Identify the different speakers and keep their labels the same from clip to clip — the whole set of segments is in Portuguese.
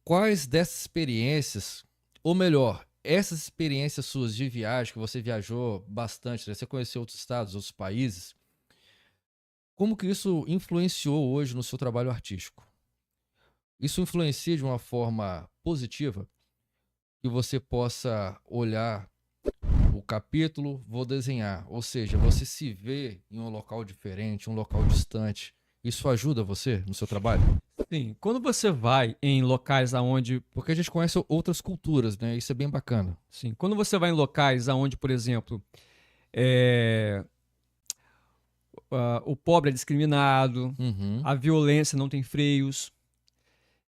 Speaker 1: quais dessas experiências, ou melhor, essas experiências suas de viagem, que você viajou bastante, né? Você conheceu outros estados, outros países, como que isso influenciou hoje no seu trabalho artístico? Isso influencia de uma forma positiva, que você possa olhar o capítulo, vou desenhar, ou seja, você se vê em um local diferente, um local distante. Isso ajuda você no seu trabalho?
Speaker 2: Sim, quando você vai em locais aonde,
Speaker 1: Porque a gente conhece outras culturas, né? Isso é bem bacana.
Speaker 2: sim, quando você vai em locais aonde, por exemplo, é, o pobre é discriminado,
Speaker 1: Uhum,
Speaker 2: a violência não tem freios,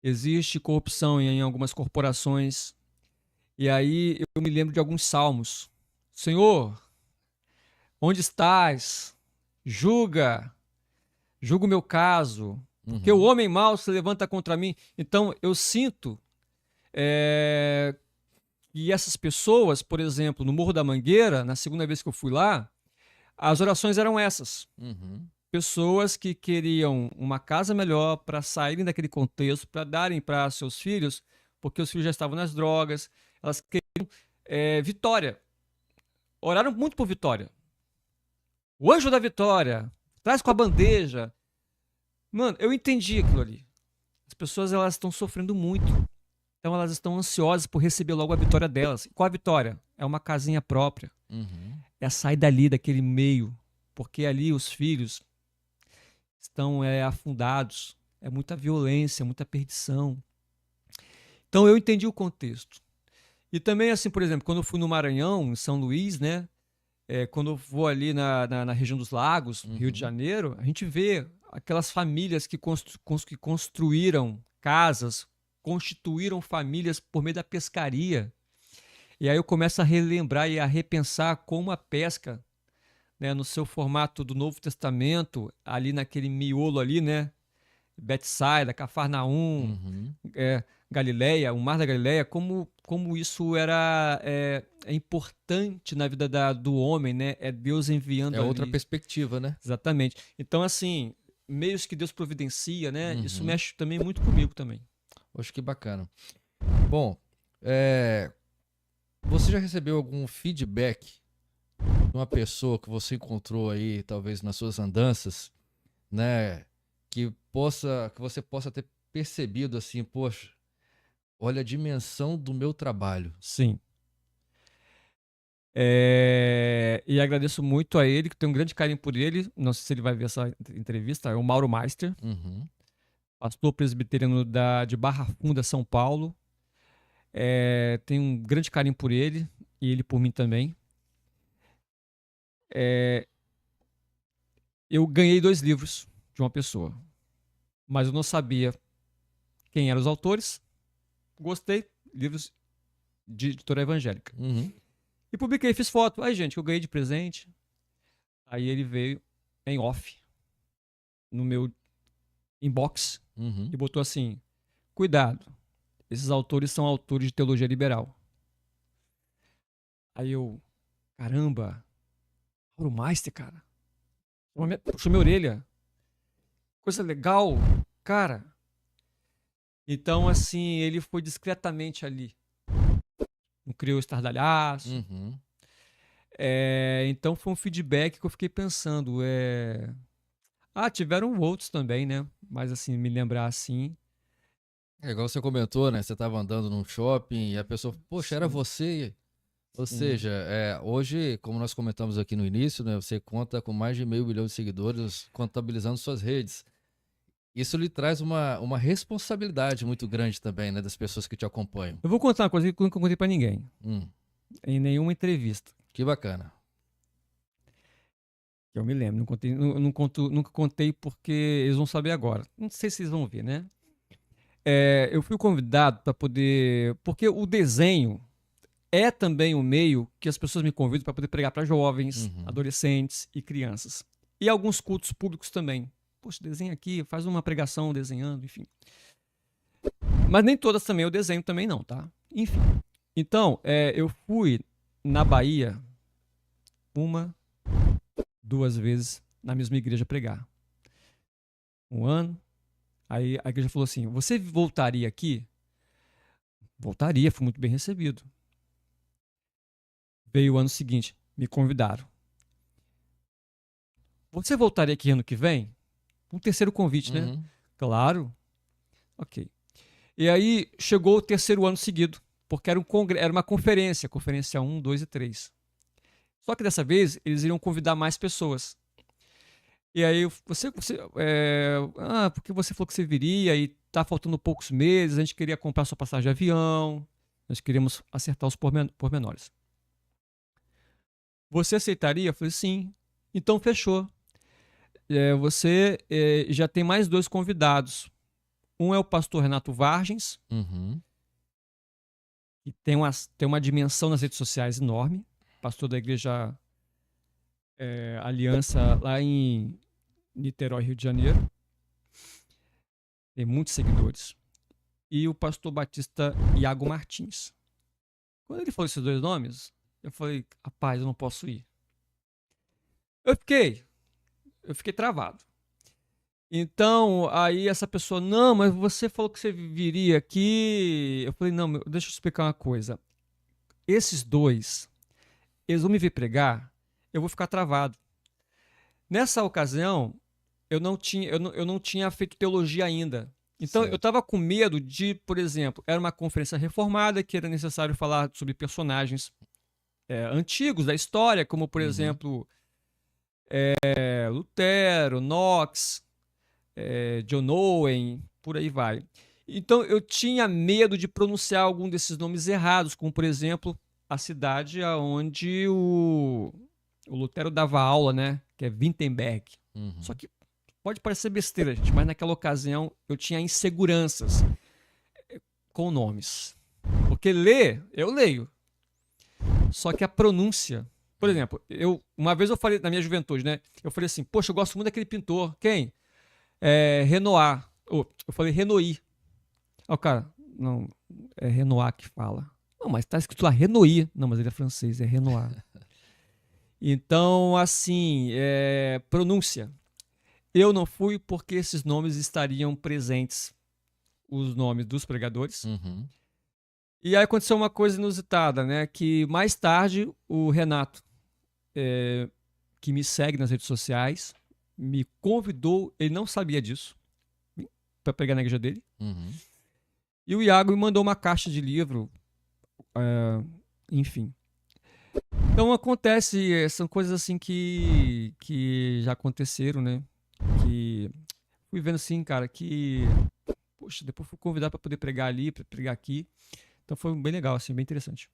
Speaker 2: existe corrupção em algumas corporações. E aí eu me lembro de alguns salmos. Senhor, onde estás? Julga, julga o meu caso, porque o
Speaker 1: uhum,
Speaker 2: homem mau se levanta contra mim. Então eu sinto é, que essas pessoas, por exemplo, no Morro da Mangueira, na segunda vez que eu fui lá, as orações eram essas.
Speaker 1: uhum.
Speaker 2: Pessoas que queriam uma casa melhor para saírem daquele contexto, para darem para seus filhos, porque os filhos já estavam nas drogas, elas queriam vitória. Oraram muito por vitória. O anjo da vitória, traz com a bandeja. Mano, eu entendi aquilo ali. As pessoas elas estão sofrendo muito. Então elas estão ansiosas por receber logo a vitória delas. Qual a vitória? É uma casinha própria.
Speaker 1: Uhum.
Speaker 2: É sair dali, daquele meio. Porque ali os filhos estão afundados. É muita violência, muita perdição. Então eu entendi o contexto. E também, assim, por exemplo, quando eu fui no Maranhão, em São Luís, né? Quando eu vou ali na região dos Lagos, Rio de
Speaker 1: Uhum.
Speaker 2: Janeiro, a gente vê aquelas famílias que construíram casas, constituíram famílias por meio da pescaria. E aí eu começo a relembrar e a repensar como a pesca, né, no seu formato do Novo Testamento, ali naquele miolo ali, né, Betsaida, Cafarnaum,
Speaker 1: Uhum.
Speaker 2: Galileia, o Mar da Galileia, como isso é importante na vida do homem, né? É Deus
Speaker 1: É
Speaker 2: enviando
Speaker 1: outra
Speaker 2: ali.
Speaker 1: perspectiva, né?
Speaker 2: Exatamente. Então, assim, meios que Deus providencia, né? Isso
Speaker 1: Uhum.
Speaker 2: mexe também muito comigo também.
Speaker 1: Poxa, que bacana. Bom, é, você já recebeu algum feedback de uma pessoa que você encontrou aí, talvez nas suas andanças, né? Que você possa ter percebido assim, poxa, olha a dimensão do meu trabalho.
Speaker 2: Sim. E agradeço muito a ele, que tenho um grande carinho por ele. Não sei se ele vai ver essa entrevista. É o Mauro Meister,
Speaker 1: Uhum.
Speaker 2: pastor presbiteriano de Barra Funda, São Paulo. Tenho um grande carinho por ele e ele por mim também. É, eu ganhei 2 livros de uma pessoa, mas eu não sabia quem eram os autores. Gostei, livros de editora evangélica.
Speaker 1: Uhum.
Speaker 2: E publiquei, fiz foto. Aí, gente, que eu ganhei de presente. Aí ele veio em off no meu inbox
Speaker 1: Uhum.
Speaker 2: e botou assim: cuidado, esses autores são autores de teologia liberal. Aí eu, caramba, Mauro Meister, cara. Puxou minha orelha. Coisa legal, cara. Então, assim, ele foi discretamente ali. Não criou estardalhaço.
Speaker 1: Uhum.
Speaker 2: Então foi um feedback que eu fiquei pensando. Tiveram outros também, né? Mas assim, me lembrar assim.
Speaker 1: É igual você comentou, né? Você estava andando num shopping e a pessoa, poxa, era
Speaker 2: Sim,
Speaker 1: você. Ou
Speaker 2: sim.
Speaker 1: seja, hoje, como nós comentamos aqui no início, né? Você conta com mais de 500 milhões de seguidores contabilizando suas redes. Isso lhe traz uma responsabilidade muito grande também, né? Das pessoas que te acompanham.
Speaker 2: Eu vou contar uma coisa que eu nunca contei pra ninguém.
Speaker 1: Hum,
Speaker 2: Em nenhuma entrevista.
Speaker 1: que bacana.
Speaker 2: Que eu me lembro. Não contei, nunca contei porque eles vão saber agora. Não sei se eles vão ver, né? Eu fui convidado para poder. Porque o desenho é também um meio que as pessoas me convidam para poder pregar para jovens,
Speaker 1: Uhum.
Speaker 2: adolescentes e crianças. E alguns cultos públicos também. Poxa, desenha aqui, faz uma pregação desenhando, enfim. Mas nem todas também eu desenho também não, tá? Enfim. Então, eu fui na Bahia 1, 2 vezes na mesma igreja pregar. Um ano. Aí a igreja falou assim: você voltaria aqui? Voltaria, fui muito bem recebido. Veio o ano seguinte, me convidaram. Você voltaria aqui ano que vem? Um terceiro convite, né?
Speaker 1: Uhum.
Speaker 2: Claro. Ok. E aí chegou o terceiro ano seguido, porque era uma conferência, conferência 1, 2 e 3. Só que dessa vez eles iriam convidar mais pessoas. E aí porque você falou que você viria e tá faltando poucos meses, a gente queria comprar sua passagem de avião, nós queríamos acertar os pormenores. Você aceitaria? Eu falei, sim. Então fechou. Você já tem mais 2 convidados. Um é o pastor Renato Vargens,
Speaker 1: Uhum.
Speaker 2: que tem uma dimensão nas redes sociais enorme, pastor da igreja Aliança lá em Niterói, Rio de Janeiro. Tem muitos seguidores. E o pastor batista Iago Martins. Quando ele falou esses 2 nomes, eu falei, rapaz, eu não posso ir. Eu fiquei travado. Então, aí essa pessoa, não, mas você falou que você viria aqui. Eu falei, não, deixa eu explicar uma coisa. Esses 2, eles vão me ver pregar, eu vou ficar travado. Nessa ocasião, eu não tinha feito teologia ainda. Então,
Speaker 1: Certo.
Speaker 2: eu estava com medo de, por exemplo, era uma conferência reformada que era necessário falar sobre personagens antigos da história, como, por
Speaker 1: Uhum.
Speaker 2: exemplo, Lutero, Knox, John Owen, por aí vai. Então, eu tinha medo de pronunciar algum desses nomes errados, como, por exemplo, a cidade onde o Lutero dava aula, né? Que é Wittenberg.
Speaker 1: Uhum.
Speaker 2: Só que pode parecer besteira, gente, mas naquela ocasião eu tinha inseguranças com nomes. Porque eu leio. Só que a pronúncia... Por exemplo, uma vez eu falei, na minha juventude, né? Eu falei assim, poxa, eu gosto muito daquele pintor. Quem? Renoir. Eu falei Renoir. Aí o cara, não, é Renoir que fala. Não, mas tá escrito lá Renoir. Não, mas ele é francês, é Renoir. Então, assim, pronúncia. Eu não fui porque esses nomes estariam presentes, os nomes dos pregadores.
Speaker 1: Uhum.
Speaker 2: E aí aconteceu uma coisa inusitada, né? Que mais tarde o Renato, que me segue nas redes sociais, me convidou, ele não sabia disso, para pregar na igreja dele.
Speaker 1: Uhum.
Speaker 2: E o Iago me mandou uma caixa de livro, enfim. Então acontece, são coisas assim que já aconteceram, né? Que fui vendo assim, cara, que poxa, depois fui convidado para poder pregar ali, para pregar aqui. Então foi bem legal, assim, bem interessante.